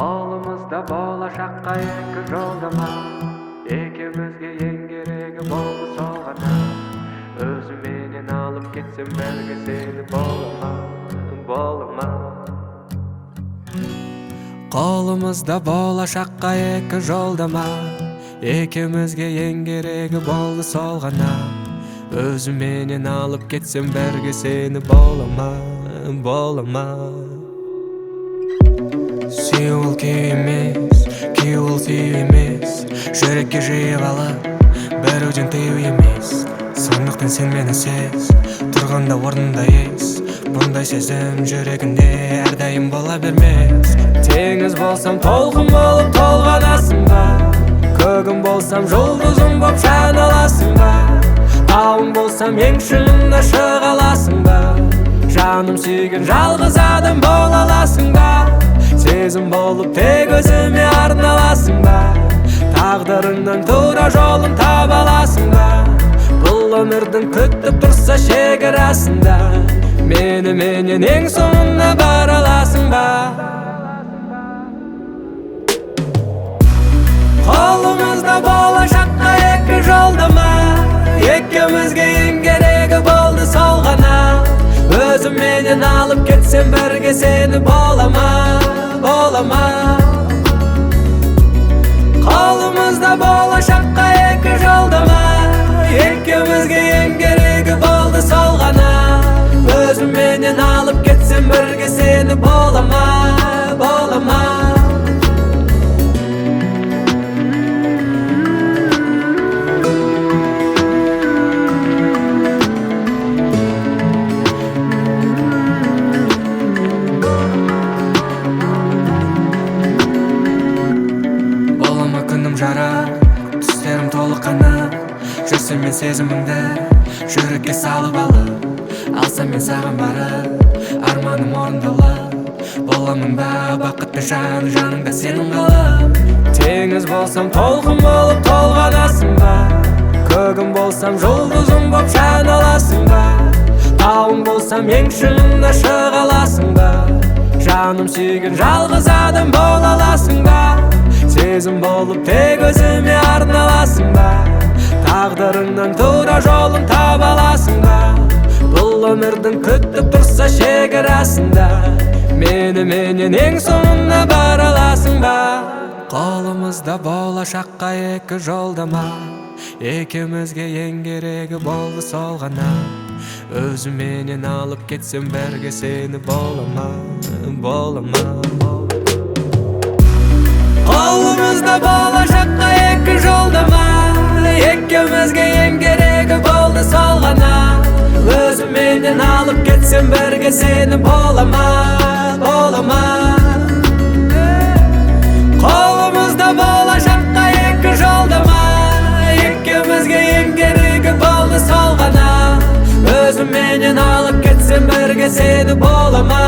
Kolumuzda bolashaqqa екі жолдама, екеумізге ең керегі болды сол ғана. Өзіменен алып кетсем бәрге сені болама. Қолымызда болашаққа екі жолдама, екеумізге ең керегі болды сол ғана. Өзіменен алып кетсем бәрге сені болама. Сүйу ол күй емес, күй ол сүйу емес. Жүрекке жиып алып, бәруден тыю емес. Сондықтан сен мені сез, тұрғанда орнында ес. Бұндай сезім жүрегінде әрдайым бола бермес. Теңіз болсам толқын болып толғанасың ба? Көгім болсам жұлдызым боп жаналасың ба? Тауым болсам ең шыңында шыға аласың ба? Жаным сүйген жалғыз адам бола аласың ба? Сезім болып тек өзіме арналасың ба? Тағдырыңнан тура жолын таба аласың ба? Бұл өмірдің күтіп тұрса шекарасында, меніменен ең соңына бара аласың ба? Қолымызда болашаққа екі жолдама, екеумізге ең керегі болды сол ғана. Өзіменен алып кетсем бірге сені болама. Қолымызда болашаққа екі жолдама, екеумізге ең керегі болды сол ғана. Өзіменен алып кетсем бірге сені болама. Жарық, түстерім толық қанық, жүрсем мен сезімімді жүрекке салып алып, алсам мен саған барып, арманым орындалып, боламын ба бақытты жан, жаныңда сенің қалып. Теңіз болсам толқын болып толғанасың ба? Көгім болсам жұлдызым боп жаналасың ба? Тауым болсам ең шыңында шыға аласың ба? Жаным сүйген жалғыз адам бола аласың ба? Сезім болып тек өзіме арналасың ба? Тағдырыңнан тура жолын таба аласың ба? Бұл өмірдің күтіп тұрса шекарасында, меніменен ең соңына бара аласың ба? Қолымызда болашаққа екі жолдама, екеумізге ең керегі болды сол ғана. Өзіменен алып кетсем бәрге сені болама. Қолымызда болашаққа екі жолдама, екеумізге ең керегі болды сол ғана. Өзіменен алып кетсем бірге сені болама. Қолымызда болашаққа екі жолдама, екеумізге ең керегі болды сол ғана. Өзіменен алып кетсем бірге сені болама.